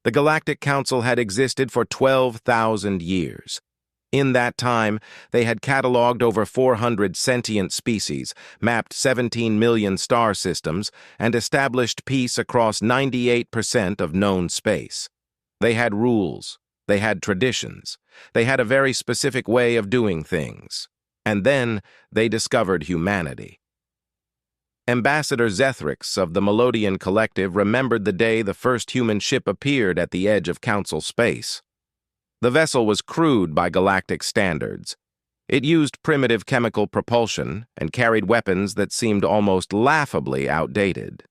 The Galactic Council had existed for 12,000 years. In that time, they had cataloged over 400 sentient species, mapped 17 million star systems, and established peace across 98% of known space. They had rules. They had traditions. They had a very specific way of doing things. And then they discovered humanity. Ambassador Zethrix of the Melodian Collective remembered the day the first human ship appeared at the edge of Council space. The vessel was crude by galactic standards. It used primitive chemical propulsion and carried weapons that seemed almost laughably outdated.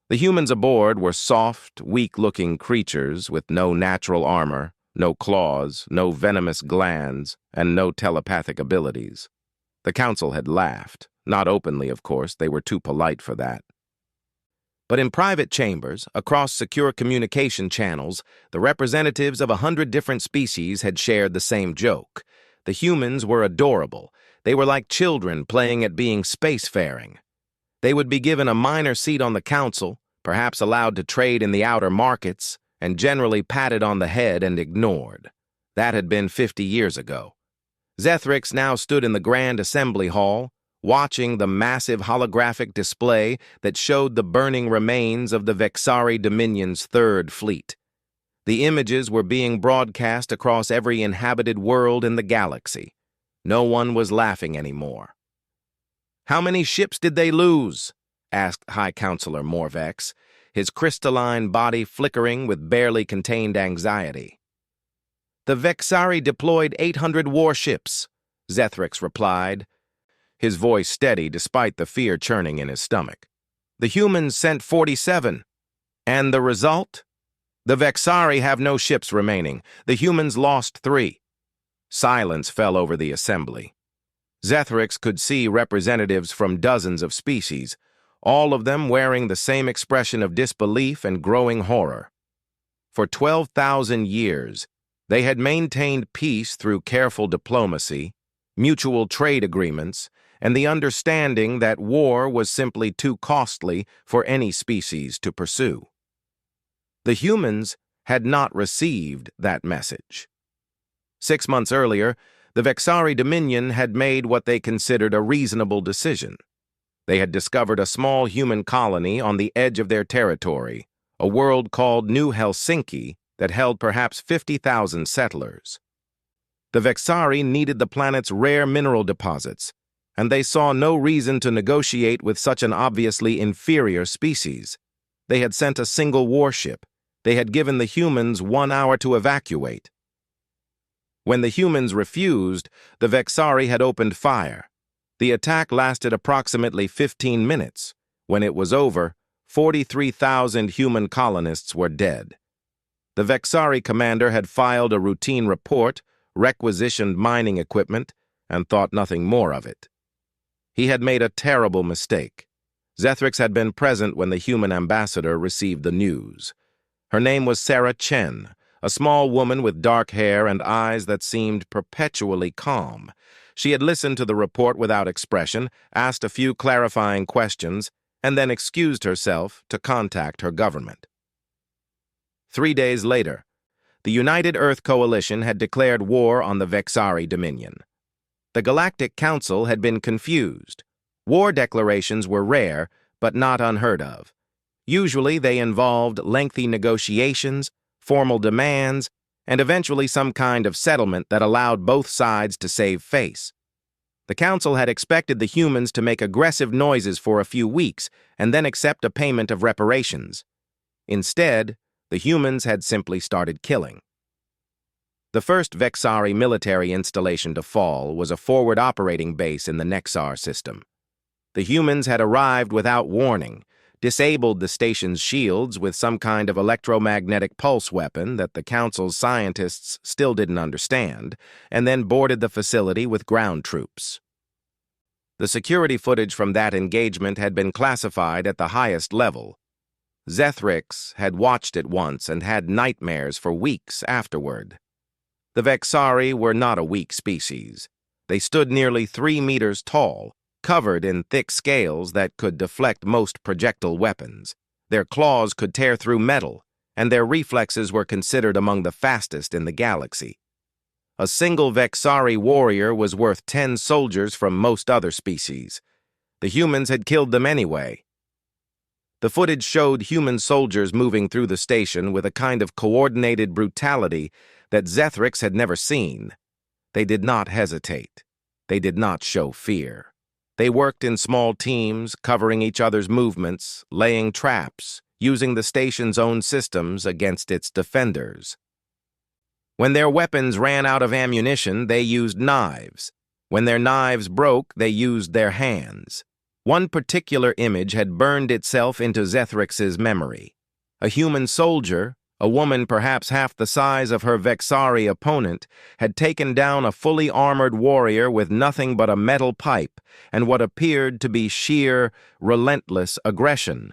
The humans aboard were soft, weak-looking creatures with no natural armor, no claws, no venomous glands, and no telepathic abilities. The Council had laughed. Not openly, of course, they were too polite for that. But in private chambers, across secure communication channels, the representatives of 100 different species had shared the same joke. The humans were adorable. They were like children playing at being spacefaring. They would be given a minor seat on the Council, perhaps allowed to trade in the outer markets, and generally patted on the head and ignored. That had been 50 years ago. Zethrix now stood in the Grand Assembly Hall, watching the massive holographic display that showed the burning remains of the Vexari Dominion's Third Fleet. The images were being broadcast across every inhabited world in the galaxy. No one was laughing anymore. "How many ships did they lose?" asked High Counselor Morvex, his crystalline body flickering with barely contained anxiety. "The Vexari deployed 800 warships," Zethrix replied, his voice steady despite the fear churning in his stomach. "The humans sent 47. And the result? The Vexari have no ships remaining. The humans lost 3. Silence fell over the assembly. Zethrix could see representatives from dozens of species, all of them wearing the same expression of disbelief and growing horror. For 12,000 years, they had maintained peace through careful diplomacy, mutual trade agreements, and the understanding that war was simply too costly for any species to pursue. The humans had not received that message. 6 months earlier, the Vexari Dominion had made what they considered a reasonable decision. They had discovered a small human colony on the edge of their territory, a world called New Helsinki that held perhaps 50,000 settlers. The Vexari needed the planet's rare mineral deposits, and they saw no reason to negotiate with such an obviously inferior species. They had sent a single warship. They had given the humans 1 hour to evacuate. When the humans refused, the Vexari had opened fire. The attack lasted approximately 15 minutes. When it was over, 43,000 human colonists were dead. The Vexari commander had filed a routine report, requisitioned mining equipment, and thought nothing more of it. He had made a terrible mistake. Zethrix had been present when the human ambassador received the news. Her name was Sarah Chen, a small woman with dark hair and eyes that seemed perpetually calm. She had listened to the report without expression, asked a few clarifying questions, and then excused herself to contact her government. 3 days later, the United Earth Coalition had declared war on the Vexari Dominion. The Galactic Council had been confused. War declarations were rare, but not unheard of. Usually they involved lengthy negotiations, formal demands, and eventually some kind of settlement that allowed both sides to save face. The Council had expected the humans to make aggressive noises for a few weeks and then accept a payment of reparations. Instead, the humans had simply started killing. The first Vexari military installation to fall was a forward operating base in the Nexar system. The humans had arrived without warning, disabled the station's shields with some kind of electromagnetic pulse weapon that the Council's scientists still didn't understand, and then boarded the facility with ground troops. The security footage from that engagement had been classified at the highest level. Zethrix had watched it once and had nightmares for weeks afterward. The Vexari were not a weak species. They stood nearly 3 meters tall, covered in thick scales that could deflect most projectile weapons. Their claws could tear through metal, and their reflexes were considered among the fastest in the galaxy. A single Vexari warrior was worth 10 soldiers from most other species. The humans had killed them anyway. The footage showed human soldiers moving through the station with a kind of coordinated brutality that Zethrix had never seen. They did not hesitate. They did not show fear. They worked in small teams, covering each other's movements, laying traps, using the station's own systems against its defenders. When their weapons ran out of ammunition, they used knives. When their knives broke, they used their hands. One particular image had burned itself into Zethrix's memory. A human soldier, a woman perhaps half the size of her Vexari opponent, had taken down a fully armored warrior with nothing but a metal pipe and what appeared to be sheer, relentless aggression.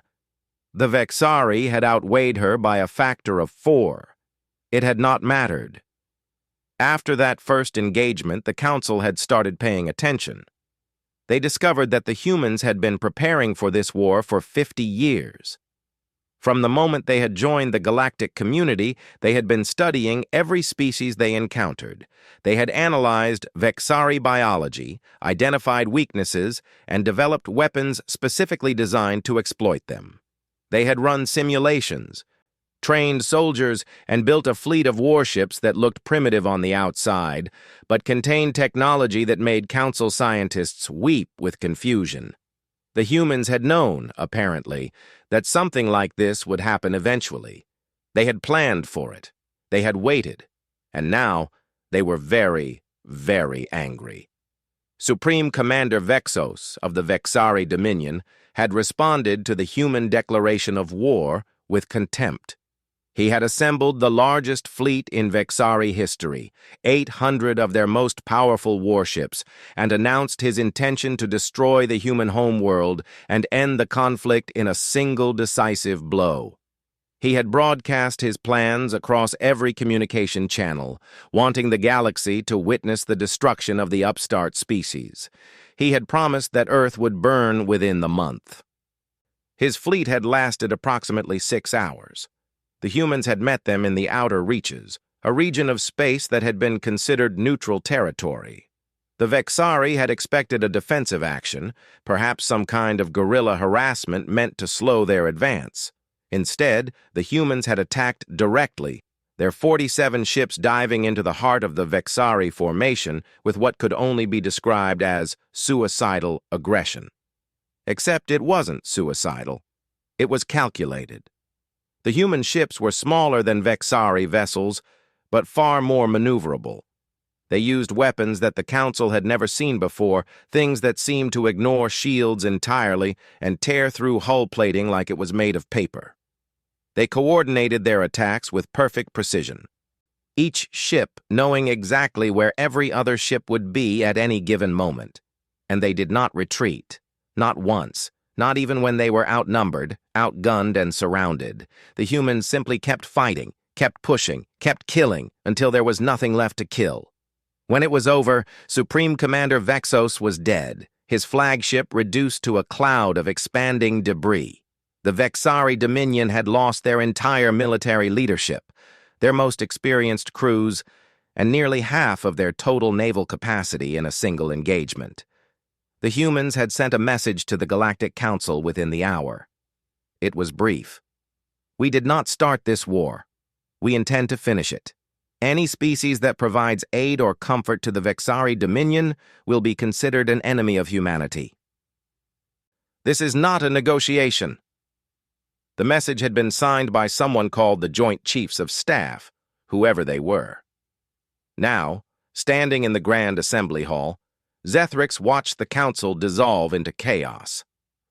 The Vexari had outweighed her by a factor of 4. It had not mattered. After that first engagement, the Council had started paying attention. They discovered that the humans had been preparing for this war for 50 years. From the moment they had joined the galactic community, they had been studying every species they encountered. They had analyzed Vexari biology, identified weaknesses, and developed weapons specifically designed to exploit them. They had run simulations, trained soldiers, and built a fleet of warships that looked primitive on the outside, but contained technology that made Council scientists weep with confusion. The humans had known, apparently, that something like this would happen eventually. They had planned for it. They had waited. And now they were very, very angry. Supreme Commander Vexos of the Vexari Dominion had responded to the human declaration of war with contempt. He had assembled the largest fleet in Vexari history, 800 of their most powerful warships, and announced his intention to destroy the human homeworld and end the conflict in a single decisive blow. He had broadcast his plans across every communication channel, wanting the galaxy to witness the destruction of the upstart species. He had promised that Earth would burn within the month. His fleet had lasted approximately 6 hours. The humans had met them in the outer reaches, a region of space that had been considered neutral territory. The Vexari had expected a defensive action, perhaps some kind of guerrilla harassment meant to slow their advance. Instead, the humans had attacked directly, their 47 ships diving into the heart of the Vexari formation with what could only be described as suicidal aggression. Except it wasn't suicidal. It was calculated. The human ships were smaller than Vexari vessels, but far more maneuverable. They used weapons that the Council had never seen before, things that seemed to ignore shields entirely and tear through hull plating like it was made of paper. They coordinated their attacks with perfect precision, each ship knowing exactly where every other ship would be at any given moment. And they did not retreat, not once, not even when they were outnumbered, outgunned, and surrounded. The humans simply kept fighting, kept pushing, kept killing until there was nothing left to kill. When it was over, Supreme Commander Vexos was dead, his flagship reduced to a cloud of expanding debris. The Vexari Dominion had lost their entire military leadership, their most experienced crews, and nearly half of their total naval capacity in a single engagement. The humans had sent a message to the Galactic Council within the hour. It was brief. We did not start this war. We intend to finish it. Any species that provides aid or comfort to the Vexari Dominion will be considered an enemy of humanity. This is not a negotiation. The message had been signed by someone called the Joint Chiefs of Staff, whoever they were. Now, standing in the Grand Assembly Hall, Zethrix watched the Council dissolve into chaos.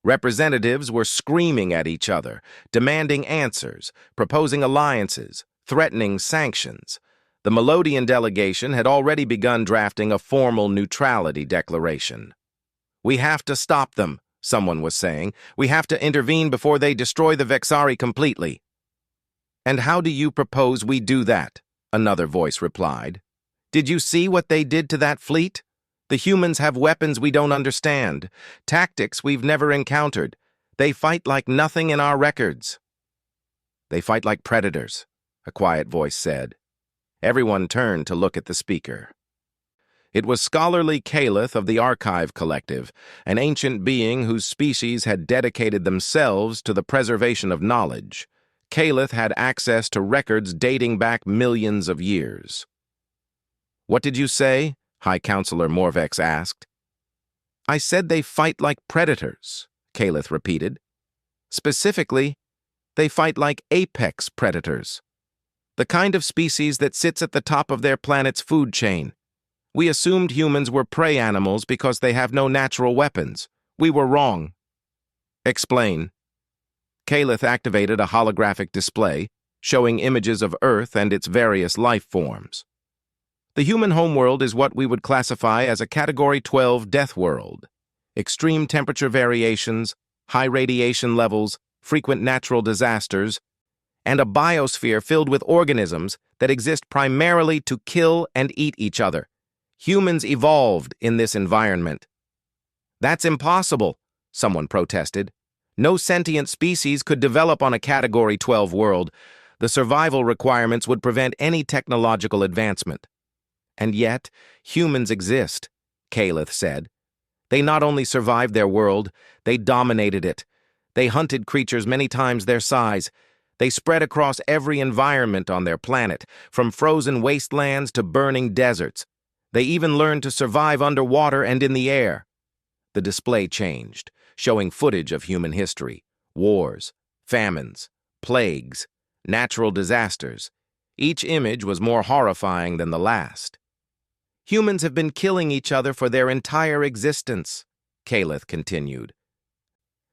Representatives were screaming at each other, demanding answers, proposing alliances, threatening sanctions. The Melodian delegation had already begun drafting a formal neutrality declaration. "We have to stop them," someone was saying. "We have to intervene before they destroy the Vexari completely." "And how do you propose we do that?" another voice replied. "Did you see what they did to that fleet? The humans have weapons we don't understand, tactics we've never encountered. They fight like nothing in our records." They fight like predators, a quiet voice said. Everyone turned to look at the speaker. It was scholarly Caliph of the Archive Collective, an ancient being whose species had dedicated themselves to the preservation of knowledge. Caliph had access to records dating back millions of years. "What did you say?" High Counselor Morvex asked. "I said they fight like predators," Caliph repeated. "Specifically, they fight like apex predators, the kind of species that sits at the top of their planet's food chain. We assumed humans were prey animals because they have no natural weapons. We were wrong." "Explain." Caliph activated a holographic display showing images of Earth and its various life forms. The human homeworld is what we would classify as a Category 12 death world. Extreme temperature variations, high radiation levels, frequent natural disasters, and a biosphere filled with organisms that exist primarily to kill and eat each other. Humans evolved in this environment. "That's impossible," someone protested. "No sentient species could develop on a Category 12 world. The survival requirements would prevent any technological advancement." "And yet, humans exist," Caliph said. "They not only survived their world, they dominated it. They hunted creatures many times their size. They spread across every environment on their planet, from frozen wastelands to burning deserts. They even learned to survive underwater and in the air." The display changed, showing footage of human history: wars, famines, plagues, natural disasters. Each image was more horrifying than the last. "Humans have been killing each other for their entire existence," Caliph continued.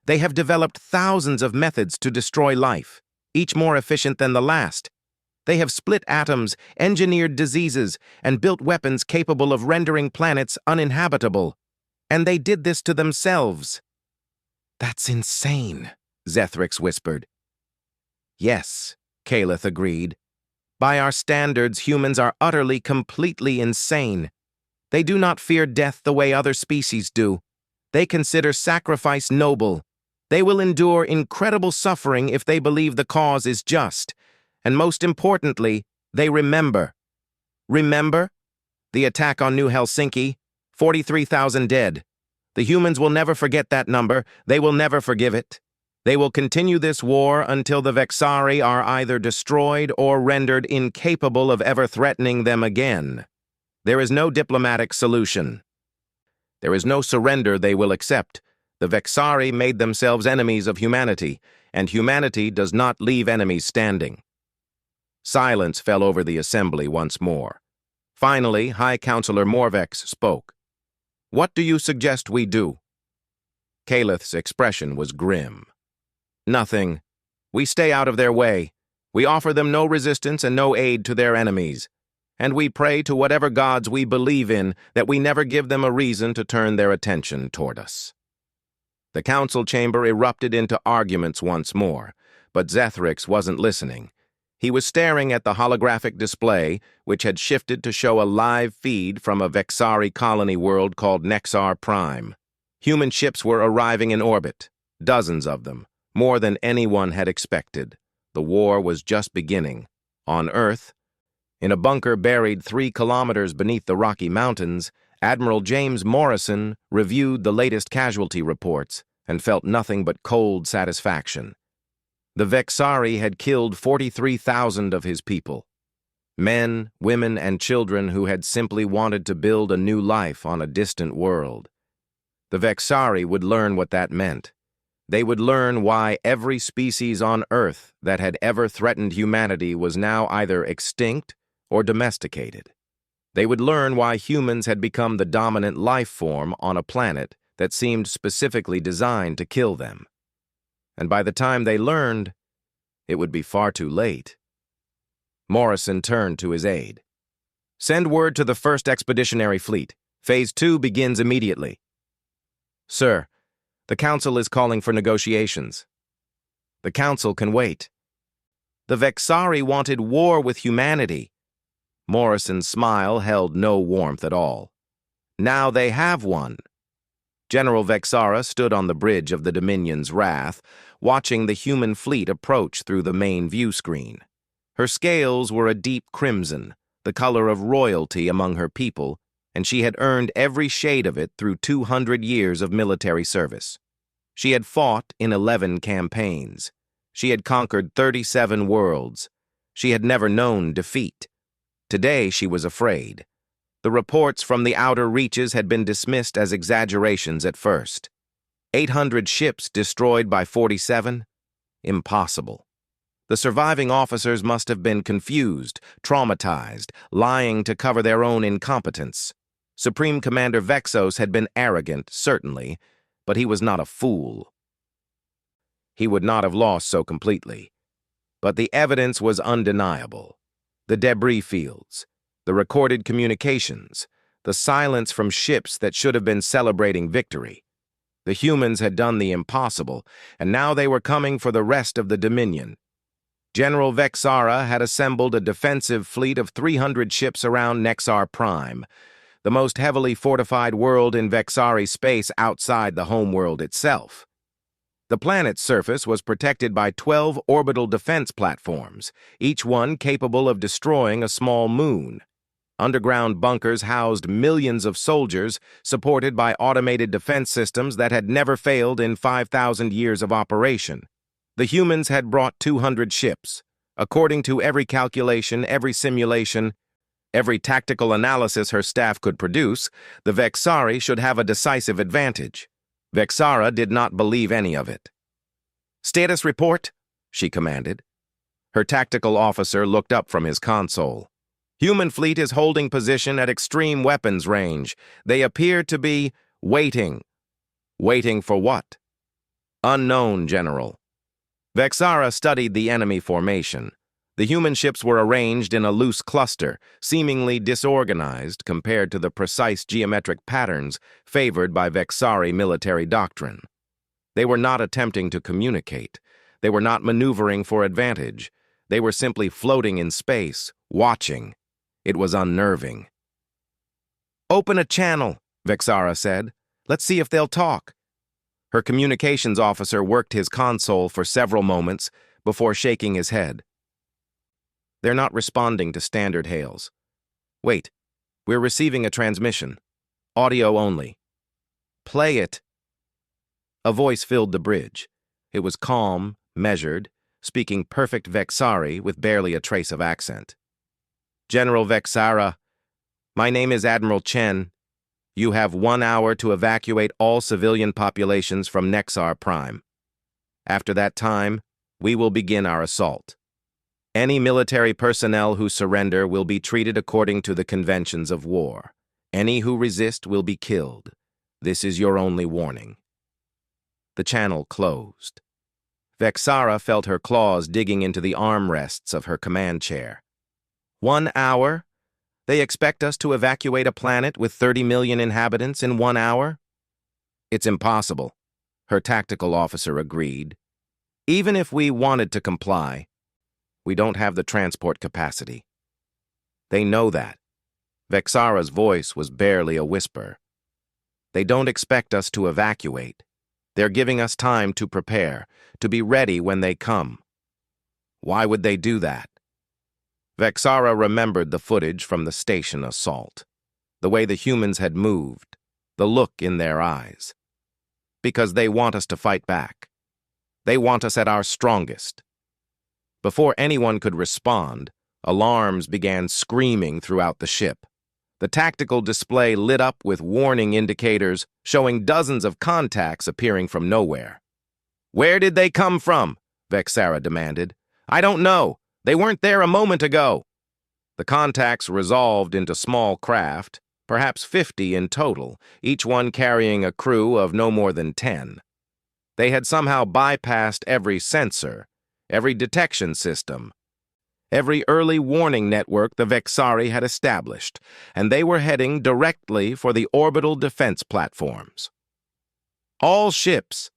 "They have developed thousands of methods to destroy life, each more efficient than the last. They have split atoms, engineered diseases, and built weapons capable of rendering planets uninhabitable. And they did this to themselves." "That's insane," Zethrix whispered. "Yes," Caliph agreed. "By our standards, humans are utterly, completely insane. They do not fear death the way other species do. They consider sacrifice noble. They will endure incredible suffering if they believe the cause is just. And most importantly, they remember." "Remember? The attack on New Helsinki? 43,000 dead. The humans will never forget that number. They will never forgive it. They will continue this war until the Vexari are either destroyed or rendered incapable of ever threatening them again. There is no diplomatic solution. There is no surrender they will accept. The Vexari made themselves enemies of humanity, and humanity does not leave enemies standing." Silence fell over the assembly once more. Finally, High Counselor Morvex spoke. "What do you suggest we do?" Caliph's expression was grim. "Nothing. We stay out of their way. We offer them no resistance and no aid to their enemies. And we pray to whatever gods we believe in that we never give them a reason to turn their attention toward us." The council chamber erupted into arguments once more, but Zethrix wasn't listening. He was staring at the holographic display, which had shifted to show a live feed from a Vexari colony world called Nexar Prime. Human ships were arriving in orbit, dozens of them, more than anyone had expected. The war was just beginning. On Earth, in a bunker buried 3 kilometers beneath the Rocky Mountains, Admiral James Morrison reviewed the latest casualty reports and felt nothing but cold satisfaction. The Vexari had killed 43,000 of his people. Men, women, and children who had simply wanted to build a new life on a distant world. The Vexari would learn what that meant. They would learn why every species on Earth that had ever threatened humanity was now either extinct or domesticated. They would learn why humans had become the dominant life form on a planet that seemed specifically designed to kill them. And by the time they learned, it would be far too late. Morrison turned to his aide. "Send word to the 1st Expeditionary Fleet. Phase 2 begins immediately." "Sir, the Council is calling for negotiations." "The Council can wait." "The Vexari wanted war with humanity." Morrison's smile held no warmth at all. "Now they have one." General Vexara stood on the bridge of the Dominion's Wrath, watching the human fleet approach through the main view screen. Her scales were a deep crimson, the color of royalty among her people, and she had earned every shade of it through 200 years of military service. She had fought in 11 campaigns. She had conquered 37 worlds. She had never known defeat. Today she was afraid. The reports from the outer reaches had been dismissed as exaggerations at first. 800 ships destroyed by 47? Impossible. The surviving officers must have been confused, traumatized, lying to cover their own incompetence. Supreme Commander Vexos had been arrogant, certainly, but he was not a fool. He would not have lost so completely. But the evidence was undeniable. The debris fields, the recorded communications, the silence from ships that should have been celebrating victory. The humans had done the impossible, and now they were coming for the rest of the Dominion. General Vexara had assembled a defensive fleet of 300 ships around Nexar Prime, the most heavily fortified world in Vexari space outside the homeworld itself. The planet's surface was protected by 12 orbital defense platforms, each one capable of destroying a small moon. Underground bunkers housed millions of soldiers, supported by automated defense systems that had never failed in 5,000 years of operation. The humans had brought 200 ships. According to every calculation, every simulation, every tactical analysis her staff could produce, the Vexari should have a decisive advantage. Vexara did not believe any of it. "Status report," she commanded. Her tactical officer looked up from his console. "Human fleet is holding position at extreme weapons range. They appear to be waiting." "Waiting for what?" "Unknown, General." Vexara studied the enemy formation. The human ships were arranged in a loose cluster, seemingly disorganized compared to the precise geometric patterns favored by Vexari military doctrine. They were not attempting to communicate. They were not maneuvering for advantage. They were simply floating in space, watching. It was unnerving. "Open a channel," Vexara said. "Let's see if they'll talk." Her communications officer worked his console for several moments before shaking his head. "They're not responding to standard hails. Wait, we're receiving a transmission. Audio only." "Play it." A voice filled the bridge. It was calm, measured, speaking perfect Vexari with barely a trace of accent. "General Vexara, my name is Admiral Chen. You have 1 hour to evacuate all civilian populations from Nexar Prime. After that time, we will begin our assault. Any military personnel who surrender will be treated according to the conventions of war. Any who resist will be killed. This is your only warning." The channel closed. Vexara felt her claws digging into the armrests of her command chair. 1 hour? They expect us to evacuate a planet with 30 million inhabitants in 1 hour? "It's impossible," her tactical officer agreed. "Even if we wanted to comply, we don't have the transport capacity." "They know that." Vexara's voice was barely a whisper. "They don't expect us to evacuate. They're giving us time to prepare, to be ready when they come." "Why would they do that?" Vexara remembered the footage from the station assault, the way the humans had moved, the look in their eyes. "Because they want us to fight back. They want us at our strongest." Before anyone could respond, alarms began screaming throughout the ship. The tactical display lit up with warning indicators showing dozens of contacts appearing from nowhere. "Where did they come from?" Vexara demanded. "I don't know. They weren't there a moment ago." The contacts resolved into small craft, perhaps 50 in total, each one carrying a crew of no more than 10. They had somehow bypassed every sensor, every detection system, every early warning network the Vexari had established, and they were heading directly for the orbital defense platforms. "All ships,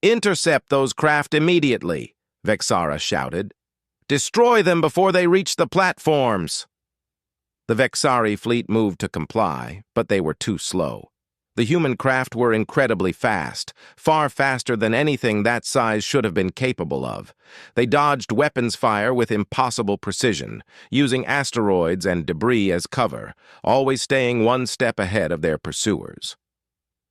intercept those craft immediately," Vexara shouted. "Destroy them before they reach the platforms." The Vexari fleet moved to comply, but they were too slow. The human craft were incredibly fast, far faster than anything that size should have been capable of. They dodged weapons fire with impossible precision, using asteroids and debris as cover, always staying one step ahead of their pursuers.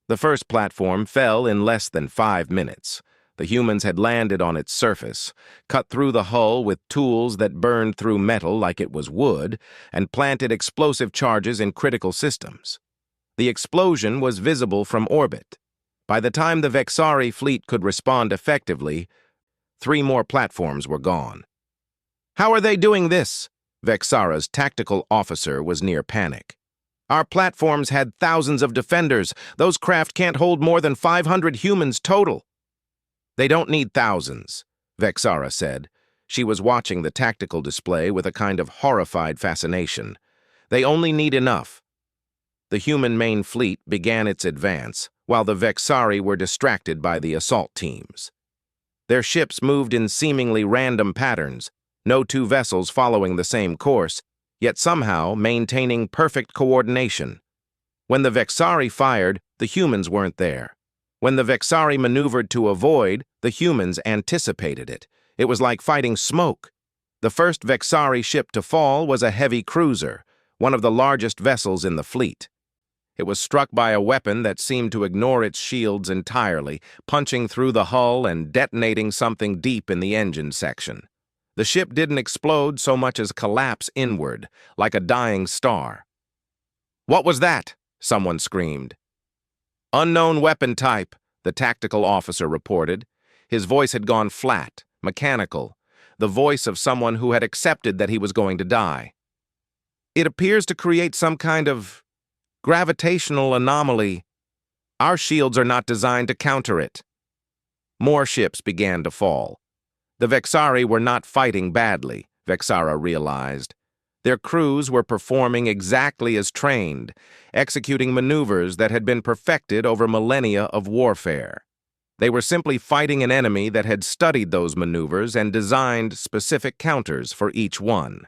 The first platform fell in less than 5 minutes. The humans had landed on its surface, cut through the hull with tools that burned through metal like it was wood, and planted explosive charges in critical systems. The explosion was visible from orbit. By the time the Vexari fleet could respond effectively, 3 more platforms were gone. "How are they doing this?" Vexara's tactical officer was near panic. "Our platforms had thousands of defenders. Those craft can't hold more than 500 humans total." "They don't need thousands," Vexara said. She was watching the tactical display with a kind of horrified fascination. "They only need enough." The human main fleet began its advance, while the Vexari were distracted by the assault teams. Their ships moved in seemingly random patterns, no 2 vessels following the same course, yet somehow maintaining perfect coordination. When the Vexari fired, the humans weren't there. When the Vexari maneuvered to avoid, the humans anticipated it. It was like fighting smoke. The first Vexari ship to fall was a heavy cruiser, one of the largest vessels in the fleet. It was struck by a weapon that seemed to ignore its shields entirely, punching through the hull and detonating something deep in the engine section. The ship didn't explode so much as collapse inward, like a dying star. "What was that?" someone screamed. "Unknown weapon type," the tactical officer reported. His voice had gone flat, mechanical, the voice of someone who had accepted that he was going to die. "It appears to create some kind of gravitational anomaly. Our shields are not designed to counter it." More ships began to fall. The Vexari were not fighting badly, Vexara realized. Their crews were performing exactly as trained, executing maneuvers that had been perfected over millennia of warfare. They were simply fighting an enemy that had studied those maneuvers and designed specific counters for each one.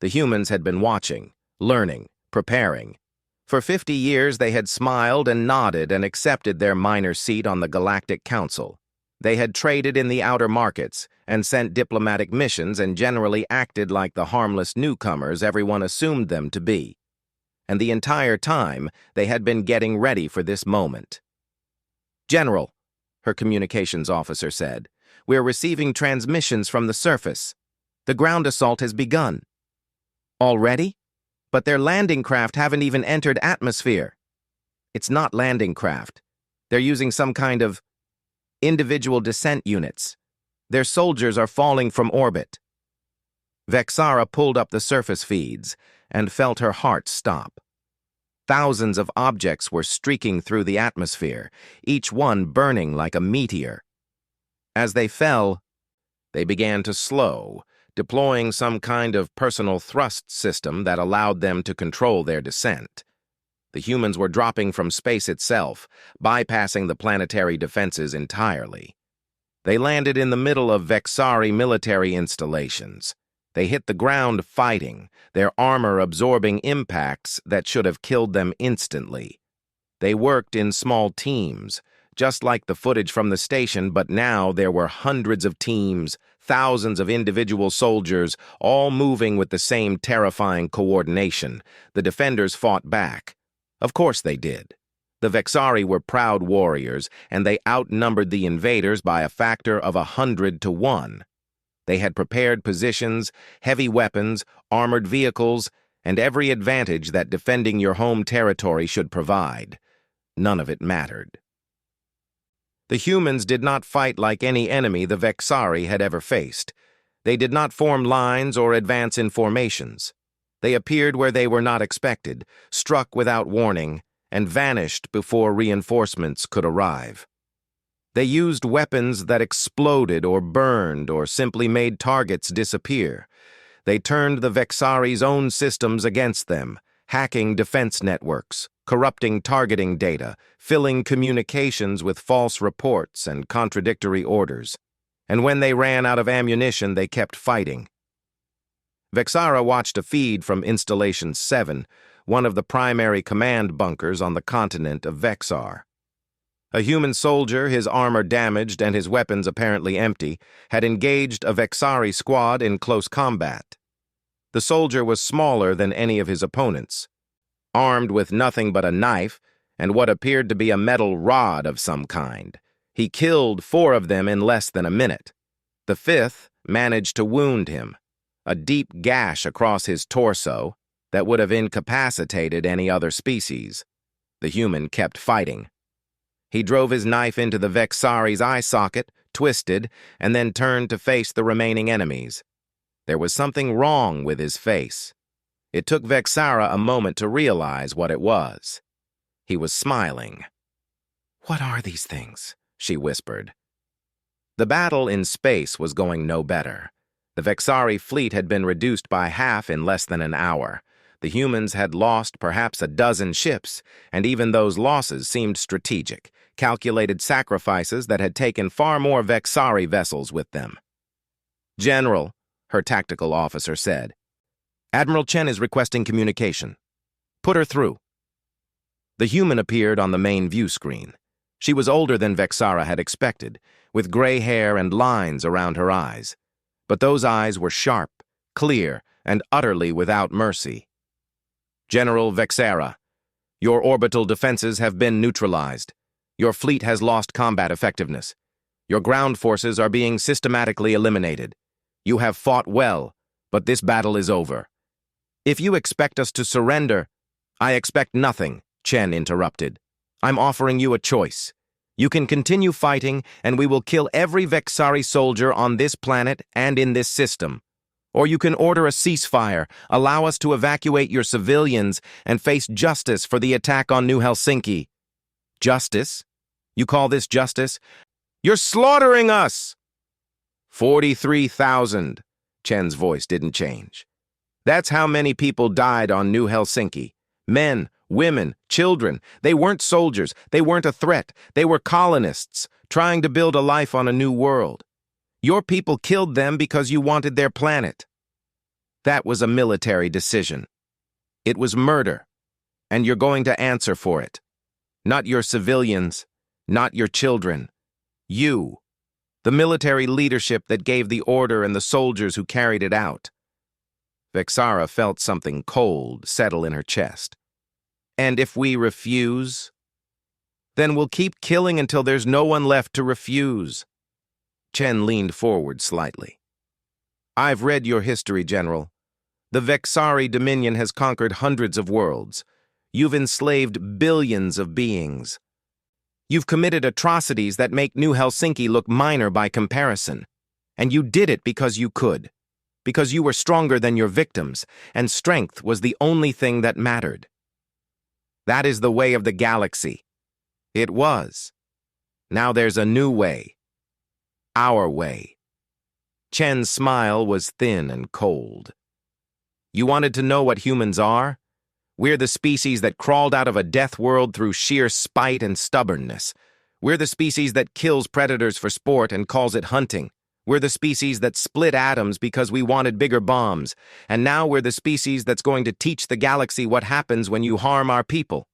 The humans had been watching, learning, preparing. For 50 years they had smiled and nodded and accepted their minor seat on the Galactic Council. They had traded in the outer markets and sent diplomatic missions and generally acted like the harmless newcomers everyone assumed them to be. And the entire time, they had been getting ready for this moment. "General," her communications officer said, "we're receiving transmissions from the surface. The ground assault has begun." "Already? But their landing craft haven't even entered atmosphere." "It's not landing craft. They're using some kind of individual descent units. Their soldiers are falling from orbit." Vexara pulled up the surface feeds and felt her heart stop. Thousands of objects were streaking through the atmosphere, each one burning like a meteor. As they fell, they began to slow, deploying some kind of personal thrust system that allowed them to control their descent. The humans were dropping from space itself, bypassing the planetary defenses entirely. They landed in the middle of Vexari military installations. They hit the ground fighting, their armor absorbing impacts that should have killed them instantly. They worked in small teams, just like the footage from the station, but now there were hundreds of teams, thousands of individual soldiers, all moving with the same terrifying coordination. The defenders fought back. Of course they did. The Vexari were proud warriors, and they outnumbered the invaders by a factor of 100 to 1. They had prepared positions, heavy weapons, armored vehicles, and every advantage that defending your home territory should provide. None of it mattered. The humans did not fight like any enemy the Vexari had ever faced. They did not form lines or advance in formations. They appeared where they were not expected, struck without warning, and vanished before reinforcements could arrive. They used weapons that exploded or burned or simply made targets disappear. They turned the Vexari's own systems against them, hacking defense networks, corrupting targeting data, filling communications with false reports and contradictory orders. And when they ran out of ammunition, they kept fighting. Vexara watched a feed from Installation 7, one of the primary command bunkers on the continent of Vexar. A human soldier, his armor damaged and his weapons apparently empty, had engaged a Vexari squad in close combat. The soldier was smaller than any of his opponents, armed with nothing but a knife and what appeared to be a metal rod of some kind. He killed 4 of them in less than a minute. The 5th managed to wound him, a deep gash across his torso that would have incapacitated any other species. The human kept fighting. He drove his knife into the Vexari's eye socket, twisted, and then turned to face the remaining enemies. There was something wrong with his face. It took Vexara a moment to realize what it was. He was smiling. "What are these things?" she whispered. The battle in space was going no better. The Vexari fleet had been reduced by half in less than an hour. The humans had lost perhaps a dozen ships, and even those losses seemed strategic, calculated sacrifices that had taken far more Vexari vessels with them. "General," her tactical officer said, "Admiral Chen is requesting communication. Put her through." The human appeared on the main view screen. She was older than Vexara had expected, with gray hair and lines around her eyes. But those eyes were sharp, clear, and utterly without mercy. "General Vexara, your orbital defenses have been neutralized. Your fleet has lost combat effectiveness. Your ground forces are being systematically eliminated. You have fought well, but this battle is over. If you expect us to surrender—" "I expect nothing," Chen interrupted. "I'm offering you a choice. You can continue fighting, and we will kill every Vexari soldier on this planet and in this system. Or you can order a ceasefire, allow us to evacuate your civilians, and face justice for the attack on New Helsinki." "Justice? You call this justice? You're slaughtering us!" 43,000. Chen's voice didn't change. "That's how many people died on New Helsinki. Men, women, children. They weren't soldiers. They weren't a threat. They were colonists, trying to build a life on a new world. Your people killed them because you wanted their planet. That was a military decision. It was murder, and you're going to answer for it. Not your civilians, not your children. You, the military leadership that gave the order and the soldiers who carried it out." Vexara felt something cold settle in her chest. "And if we refuse? Then we'll keep killing until there's no one left to refuse." Chen leaned forward slightly. "I've read your history, General. The Vexari Dominion has conquered hundreds of worlds. You've enslaved billions of beings. You've committed atrocities that make New Helsinki look minor by comparison. And you did it because you could. Because you were stronger than your victims, and strength was the only thing that mattered. That is the way of the galaxy. It was. Now there's a new way. Our way." Chen's smile was thin and cold. "You wanted to know what humans are? We're the species that crawled out of a death world through sheer spite and stubbornness. We're the species that kills predators for sport and calls it hunting. We're the species that split atoms because we wanted bigger bombs. And now we're the species that's going to teach the galaxy what happens when you harm our people."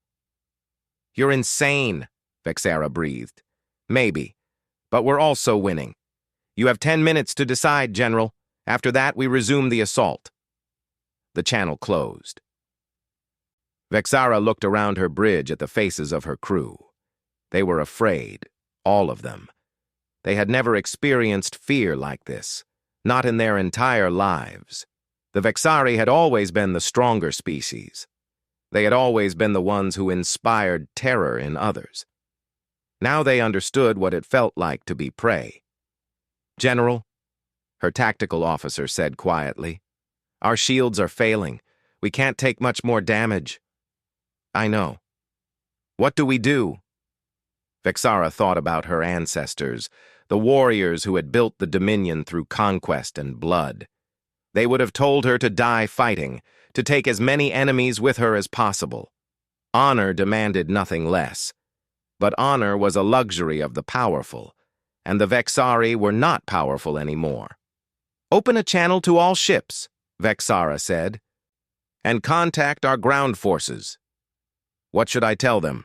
"You're insane," Vexara breathed. "Maybe, but we're also winning. You have 10 minutes to decide, General. After that, we resume the assault." The channel closed. Vexara looked around her bridge at the faces of her crew. They were afraid, all of them. They had never experienced fear like this, not in their entire lives. The Vexari had always been the stronger species. They had always been the ones who inspired terror in others. Now they understood what it felt like to be prey. "General," her tactical officer said quietly, "our shields are failing. We can't take much more damage." "I know. What do we do?" Vexara thought about her ancestors, the warriors who had built the Dominion through conquest and blood. They would have told her to die fighting, to take as many enemies with her as possible. Honor demanded nothing less. But honor was a luxury of the powerful, and the Vexari were not powerful anymore. "Open a channel to all ships," Vexara said. and contact our ground forces. What should I tell them?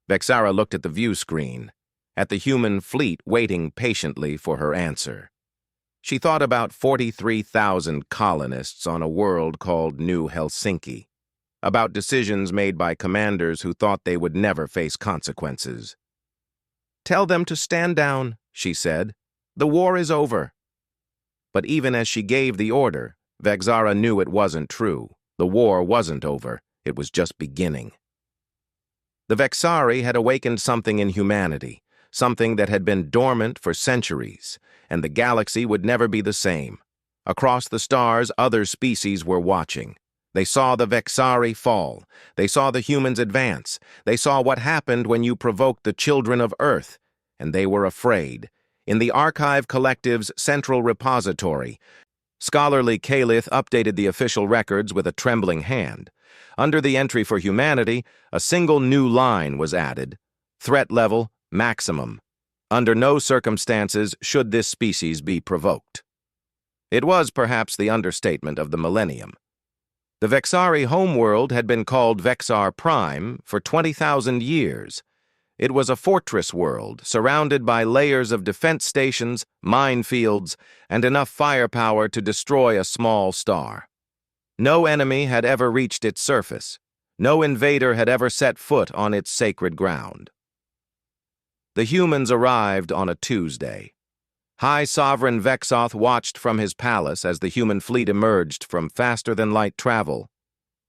Vexara looked at the view screen, at the human fleet waiting patiently for her answer. She thought about 43,000 colonists on a world called New Helsinki, about decisions made by commanders who thought they would never face consequences. "Tell them to stand down," she said. "The war is over." But even as she gave the order, Vexara knew it wasn't true. The war wasn't over. It was just beginning. The Vexari had awakened something in humanity, something that had been dormant for centuries, and the galaxy would never be the same. Across the stars, other species were watching. They saw the Vexari fall. They saw the humans advance. They saw what happened when you provoked the children of Earth, and they were afraid. In the Archive Collective's central repository, scholarly Calith updated the official records with a trembling hand. Under the entry for humanity, a single new line was added. Threat level, maximum. Under no circumstances should this species be provoked. It was perhaps the understatement of the millennium. The Vexari homeworld had been called Vexar Prime for 20,000 years. It was a fortress world surrounded by layers of defense stations, minefields, and enough firepower to destroy a small star. No enemy had ever reached its surface. No invader had ever set foot on its sacred ground. The humans arrived on a Tuesday. High Sovereign Vexoth watched from his palace as the human fleet emerged from faster-than-light travel.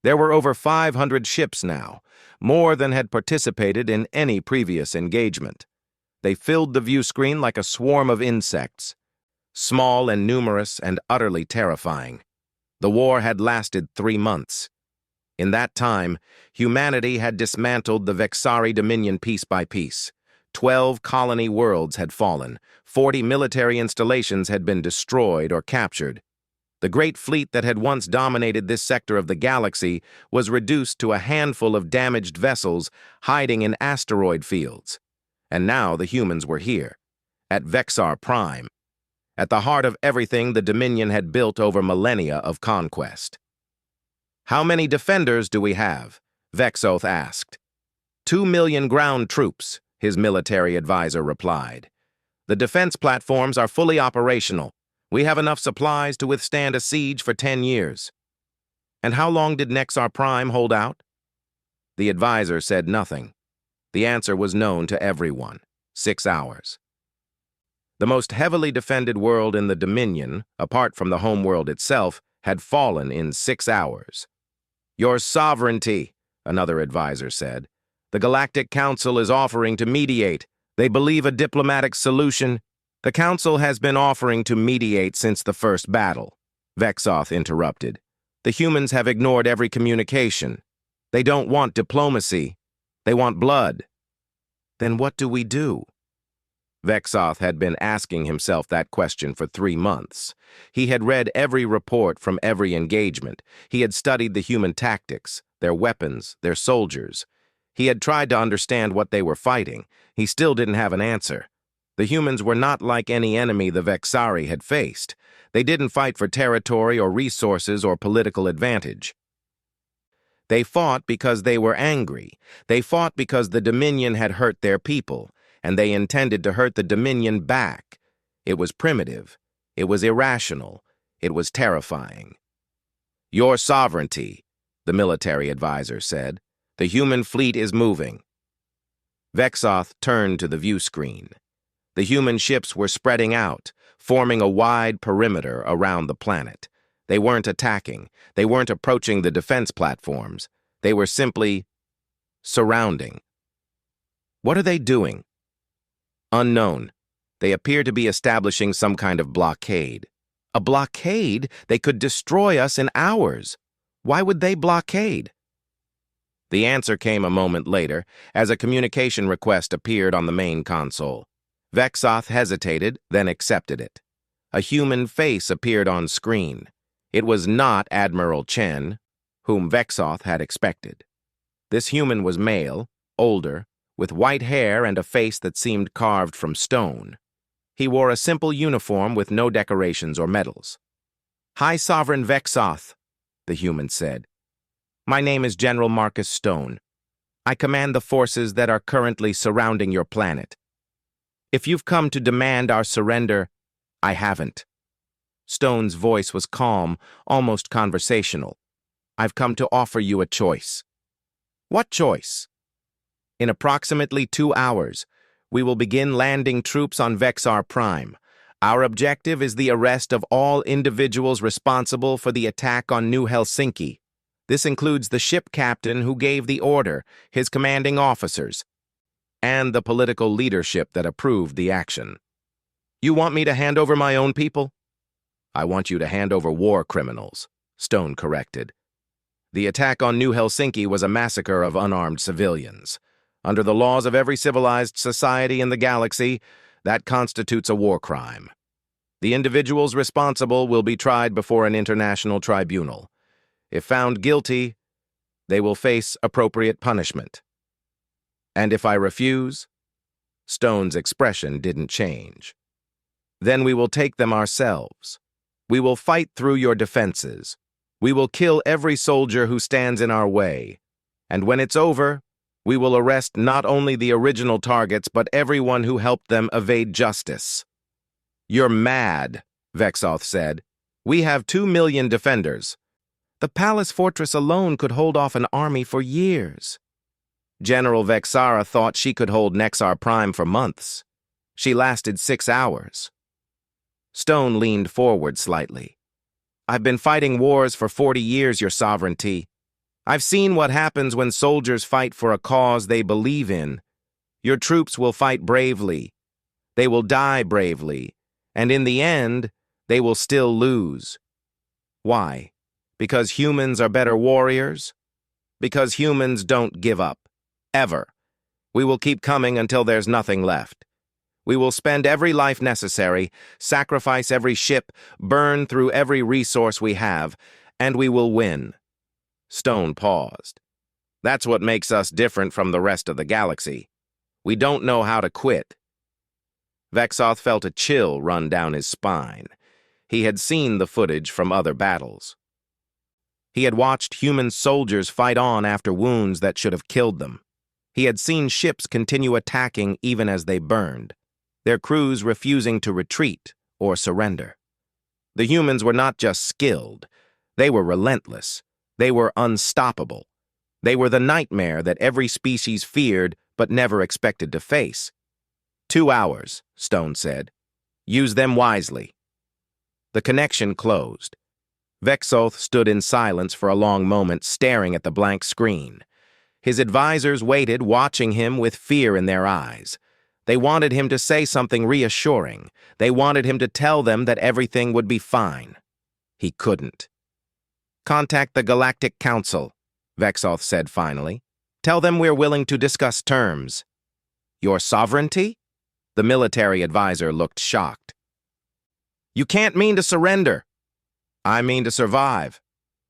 There were over 500 ships now, more than had participated in any previous engagement. They filled the view screen like a swarm of insects, small and numerous and utterly terrifying. The war had lasted 3 months. In that time, humanity had dismantled the Vexari Dominion piece by piece. 12 colony worlds had fallen. 40 military installations had been destroyed or captured. The great fleet that had once dominated this sector of the galaxy was reduced to a handful of damaged vessels hiding in asteroid fields. And now the humans were here, at Vexar Prime, at the heart of everything the Dominion had built over millennia of conquest. "How many defenders do we have?" Vexoth asked. 2 million ground troops, his military advisor replied. "The defense platforms are fully operational. We have enough supplies to withstand a siege for 10 years. "And how long did Nexar Prime hold out?" The advisor said nothing. The answer was known to everyone. 6 hours. The most heavily defended world in the Dominion, apart from the homeworld itself, had fallen in 6 hours. "Your sovereignty," another advisor said. "The Galactic Council is offering to mediate. They believe a diplomatic solution—" "The Council has been offering to mediate since the first battle," Vexoth interrupted. "The humans have ignored every communication. They don't want diplomacy. They want blood." "Then what do we do?" Vexoth had been asking himself that question for 3 months. He had read every report from every engagement. He had studied the human tactics, their weapons, their soldiers. He had tried to understand what they were fighting. He still didn't have an answer. The humans were not like any enemy the Vexari had faced. They didn't fight for territory or resources or political advantage. They fought because they were angry. They fought because the Dominion had hurt their people, and they intended to hurt the Dominion back. It was primitive. It was irrational. It was terrifying. "Your sovereignty," the military advisor said. "The human fleet is moving." Vexoth turned to the view screen. The human ships were spreading out, forming a wide perimeter around the planet. They weren't attacking. They weren't approaching the defense platforms. They were simply surrounding. "What are they doing?" "Unknown. They appear to be establishing some kind of blockade." "A blockade? They could destroy us in hours. Why would they blockade?" The answer came a moment later, as a communication request appeared on the main console. Vexoth hesitated, then accepted it. A human face appeared on screen. It was not Admiral Chen, whom Vexoth had expected. This human was male, older, with white hair and a face that seemed carved from stone. He wore a simple uniform with no decorations or medals. "High Sovereign Vexoth," the human said. My name is General Marcus Stone. I command the forces that are currently surrounding your planet. If you've come to demand our surrender, I haven't. Stone's voice was calm, almost conversational. I've come to offer you a choice. What choice? In approximately 2 hours, we will begin landing troops on Vexar Prime. Our objective is the arrest of all individuals responsible for the attack on New Helsinki. This includes the ship captain who gave the order, his commanding officers, and the political leadership that approved the action. You want me to hand over my own people? I want you to hand over war criminals, Stone corrected. The attack on New Helsinki was a massacre of unarmed civilians. Under the laws of every civilized society in the galaxy, that constitutes a war crime. The individuals responsible will be tried before an international tribunal. If found guilty, they will face appropriate punishment. And if I refuse? Stone's expression didn't change. Then we will take them ourselves. We will fight through your defenses. We will kill every soldier who stands in our way. And when it's over, we will arrest not only the original targets, but everyone who helped them evade justice. You're mad, Vexoth said. We have 2 million defenders. The palace fortress alone could hold off an army for years. General Vexara thought she could hold Nexar Prime for months. She lasted 6 hours. Stone leaned forward slightly. I've been fighting wars for 40 years, Your Sovereignty. I've seen what happens when soldiers fight for a cause they believe in. Your troops will fight bravely. They will die bravely. And in the end, they will still lose. Why? Because humans are better warriors? Because humans don't give up. Ever. We will keep coming until there's nothing left. We will spend every life necessary, sacrifice every ship, burn through every resource we have, and we will win. Stone paused. That's what makes us different from the rest of the galaxy. We don't know how to quit. Vexoth felt a chill run down his spine. He had seen the footage from other battles. He had watched human soldiers fight on after wounds that should have killed them. He had seen ships continue attacking even as they burned, their crews refusing to retreat or surrender. The humans were not just skilled, they were relentless. They were unstoppable. They were the nightmare that every species feared but never expected to face. 2 hours, Stone said. Use them wisely. The connection closed. Vexoth stood in silence for a long moment, staring at the blank screen. His advisors waited, watching him with fear in their eyes. They wanted him to say something reassuring. They wanted him to tell them that everything would be fine. He couldn't. Contact the Galactic Council, Vexoth said finally. Tell them we're willing to discuss terms. Your sovereignty? The military advisor looked shocked. You can't mean to surrender. I mean to survive.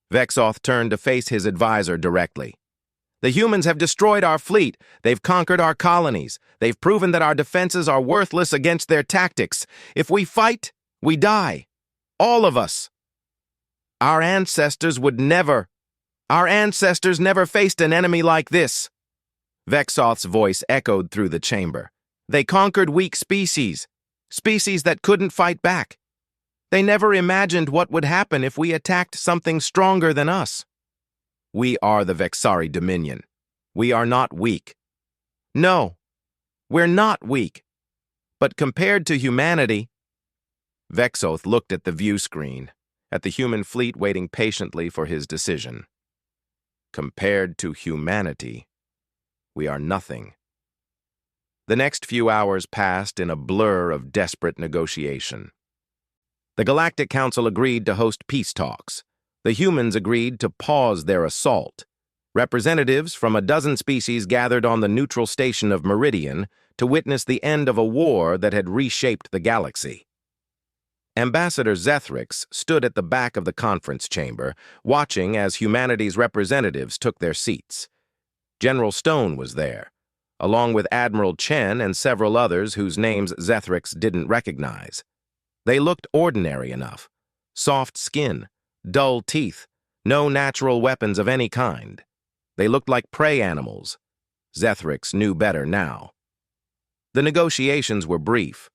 Vexoth turned to face his advisor directly. The humans have destroyed our fleet. They've conquered our colonies. They've proven that our defenses are worthless against their tactics. If we fight, we die. All of us. Our ancestors never faced an enemy like this. Vexoth's voice echoed through the chamber. They conquered weak species that couldn't fight back. They never imagined what would happen if we attacked something stronger than us. We are the Vexari Dominion. We are not weak. No, we're not weak. But compared to humanity... Vexoth looked at the view screen, at the human fleet waiting patiently for his decision. Compared to humanity, we are nothing. The next few hours passed in a blur of desperate negotiation. The Galactic Council agreed to host peace talks. The humans agreed to pause their assault. Representatives from a dozen species gathered on the neutral station of Meridian to witness the end of a war that had reshaped the galaxy. Ambassador Zethrix stood at the back of the conference chamber, watching as humanity's representatives took their seats. General Stone was there, along with Admiral Chen and several others whose names Zethrix didn't recognize. They looked ordinary enough. Soft skin, dull teeth, No natural weapons of any kind. They looked like prey animals. Zethryx knew better now. The negotiations were brief.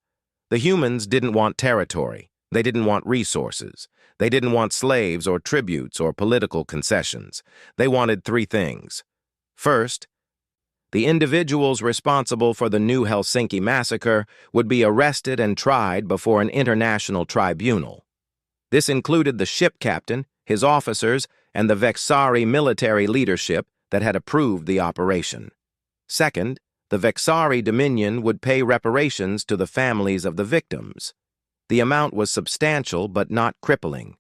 The humans didn't want territory. They didn't want resources. They didn't want slaves or tributes or political concessions. They wanted three things. First, the individuals responsible for the New Helsinki massacre would be arrested and tried before an international tribunal. This included the ship captain, his officers, and the Vexari military leadership that had approved the operation. Second, the Vexari Dominion would pay reparations to the families of the victims. The amount was substantial but not crippling.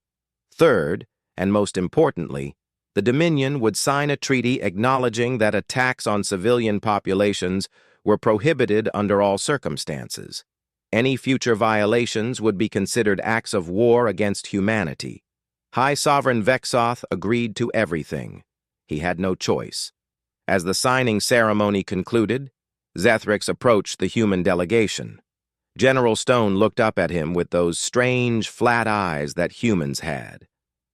Third, and most importantly, the Dominion would sign a treaty acknowledging that attacks on civilian populations were prohibited under all circumstances. Any future violations would be considered acts of war against humanity. High Sovereign Vexoth agreed to everything. He had no choice. As the signing ceremony concluded, Zethryx approached the human delegation. General Stone looked up at him with those strange, flat eyes that humans had.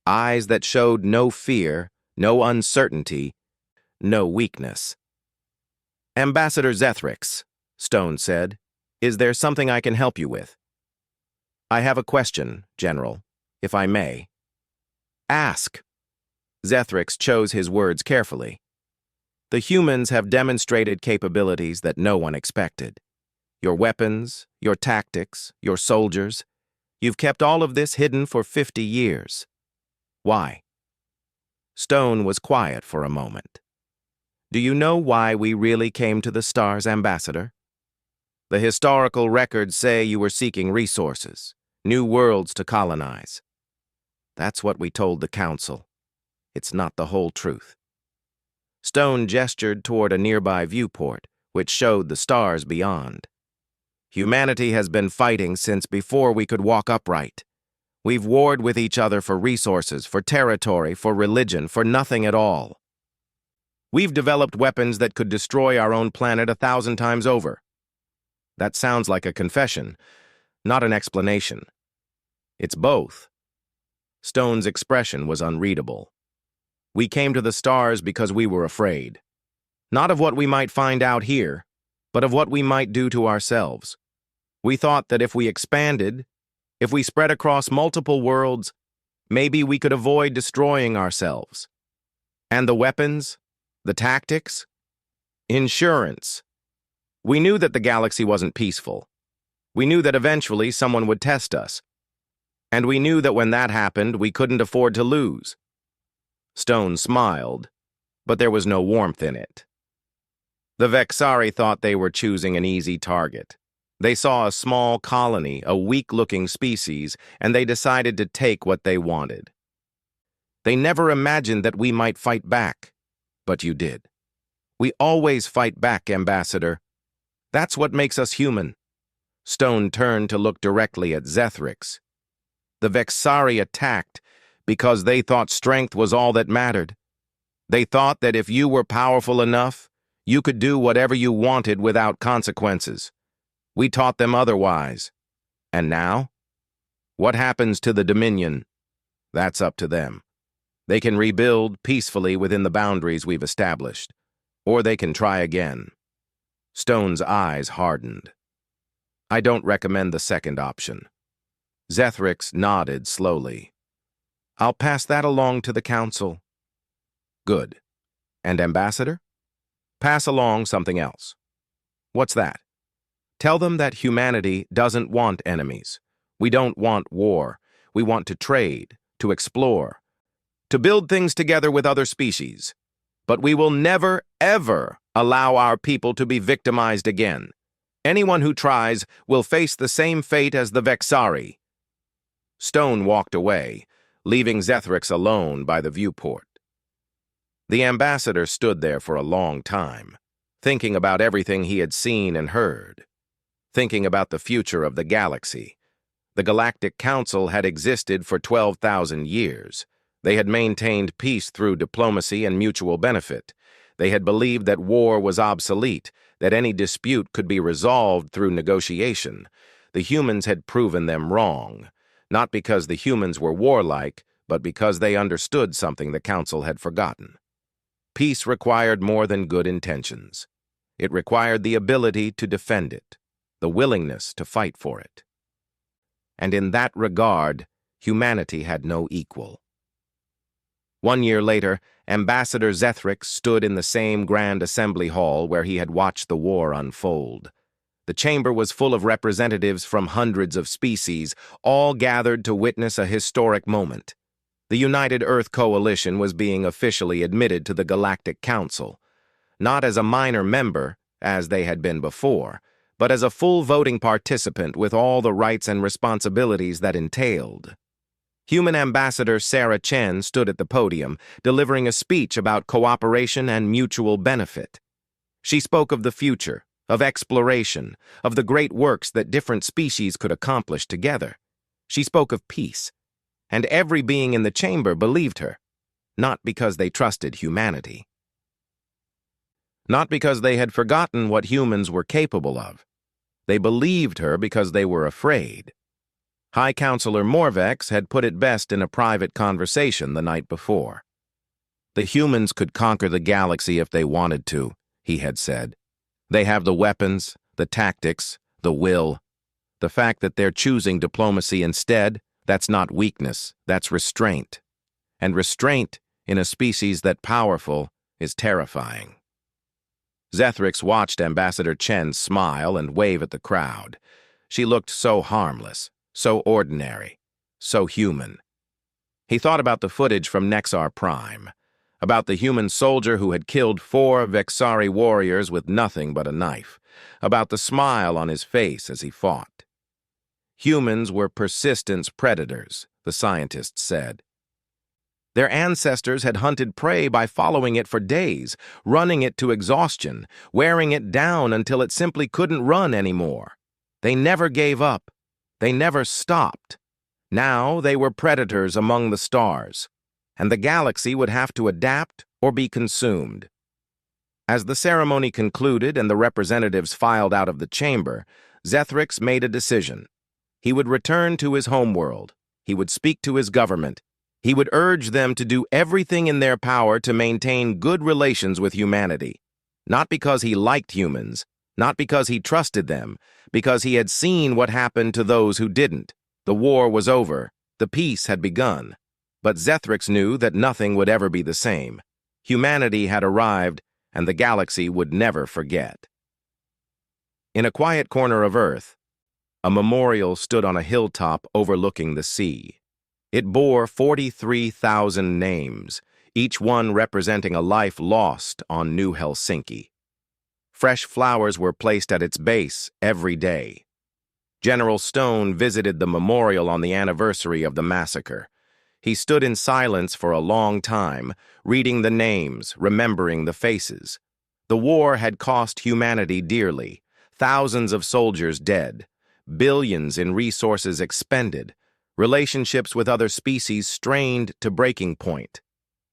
Eyes that showed no fear, no uncertainty, no weakness. "Ambassador Zethryx," Stone said, "is there something I can help you with?" "I have a question, General, if I may." "Ask." Zethryx chose his words carefully. "The humans have demonstrated capabilities that no one expected. Your weapons, your tactics, your soldiers. You've kept all of this hidden for 50 years. Why?" Stone was quiet for a moment. "Do you know why we really came to the stars, Ambassador? The historical records say you were seeking resources, new worlds to colonize. That's what we told the Council. It's not the whole truth." Stone gestured toward a nearby viewport, which showed the stars beyond. "Humanity has been fighting since before we could walk upright. We've warred with each other for resources, for territory, for religion, for nothing at all. We've developed weapons that could destroy our own planet 1,000 times over." That sounds like a confession, not an explanation. It's both. Stone's expression was unreadable. "We came to the stars because we were afraid. Not of what we might find out here, but of what we might do to ourselves. We thought that if we expanded, if we spread across multiple worlds, maybe we could avoid destroying ourselves. And the weapons, the tactics, insurance. We knew that the galaxy wasn't peaceful. We knew that eventually someone would test us. And we knew that when that happened, we couldn't afford to lose." Stone smiled, but there was no warmth in it. The Vexari thought they were choosing an easy target. They saw a small colony, a weak-looking species, and they decided to take what they wanted. "They never imagined that we might fight back, but you did. We always fight back, Ambassador. That's what makes us human." Stone turned to look directly at Zethryx. "The Vexari attacked because they thought strength was all that mattered. They thought that if you were powerful enough, you could do whatever you wanted without consequences. We taught them otherwise. And now? What happens to the Dominion? That's up to them. They can rebuild peacefully within the boundaries we've established, or they can try again." Stone's eyes hardened. "I don't recommend the second option." Zethryx nodded slowly. "I'll pass that along to the Council." "Good. And Ambassador? Pass along something else." "What's that?" "Tell them that humanity doesn't want enemies. We don't want war. We want to trade, to explore, to build things together with other species. But we will never, ever allow our people to be victimized again. Anyone who tries will face the same fate as the Vexari." Stone walked away, leaving Zethryx alone by the viewport. The ambassador stood there for a long time, thinking about everything he had seen and heard, thinking about the future of the galaxy. The Galactic Council had existed for 12,000 years. They had maintained peace through diplomacy and mutual benefit. They had believed that war was obsolete, that any dispute could be resolved through negotiation. The humans had proven them wrong, not because the humans were warlike, but because they understood something the Council had forgotten. Peace required more than good intentions. It required the ability to defend it, the willingness to fight for it. And in that regard, humanity had no equal. 1 year later, Ambassador Zethric stood in the same Grand Assembly Hall where he had watched the war unfold. The chamber was full of representatives from hundreds of species, all gathered to witness a historic moment. The United Earth Coalition was being officially admitted to the Galactic Council, not as a minor member, as they had been before, but as a full voting participant with all the rights and responsibilities that entailed. Human Ambassador Sarah Chen stood at the podium, delivering a speech about cooperation and mutual benefit. She spoke of the future, of exploration, of the great works that different species could accomplish together. She spoke of peace, and every being in the chamber believed her, not because they trusted humanity. Not because they had forgotten what humans were capable of. They believed her because they were afraid. High Counselor Morvex had put it best in a private conversation the night before. The humans could conquer the galaxy if they wanted to, he had said. They have the weapons, the tactics, the will. The fact that they're choosing diplomacy instead, that's not weakness, that's restraint. And restraint, in a species that powerful, is terrifying. Zethric watched Ambassador Chen smile and wave at the crowd. She looked so harmless, so ordinary, so human. He thought about the footage from Nexar Prime, about the human soldier who had killed 4 Vexari warriors with nothing but a knife, about the smile on his face as he fought. Humans were persistence predators, the scientists said. Their ancestors had hunted prey by following it for days, running it to exhaustion, wearing it down until it simply couldn't run anymore. They never gave up. They never stopped. Now they were predators among the stars, and the galaxy would have to adapt or be consumed. As the ceremony concluded and the representatives filed out of the chamber, Zethric made a decision. He would return to his homeworld. He would speak to his government. He would urge them to do everything in their power to maintain good relations with humanity, not because he liked humans, not because he trusted them, because he had seen what happened to those who didn't. The war was over. The peace had begun. But Zethric knew that nothing would ever be the same. Humanity had arrived, and the galaxy would never forget. In a quiet corner of Earth, a memorial stood on a hilltop overlooking the sea. It bore 43,000 names, each one representing a life lost on New Helsinki. Fresh flowers were placed at its base every day. General Stone visited the memorial on the anniversary of the massacre. He stood in silence for a long time, reading the names, remembering the faces. The war had cost humanity dearly, thousands of soldiers dead, billions in resources expended, relationships with other species strained to breaking point.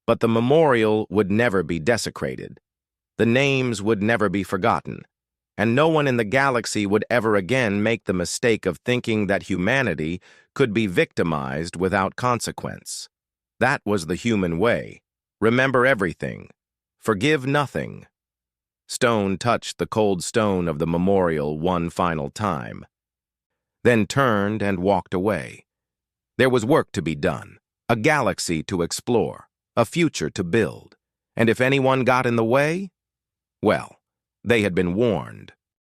But the memorial would never be desecrated. The names would never be forgotten, and no one in the galaxy would ever again make the mistake of thinking that humanity could be victimized without consequence. That was the human way. Remember everything. Forgive nothing. Stone touched the cold stone of the memorial one final time, then turned and walked away. There was work to be done, a galaxy to explore, a future to build, and if anyone got in the way, well, they had been warned.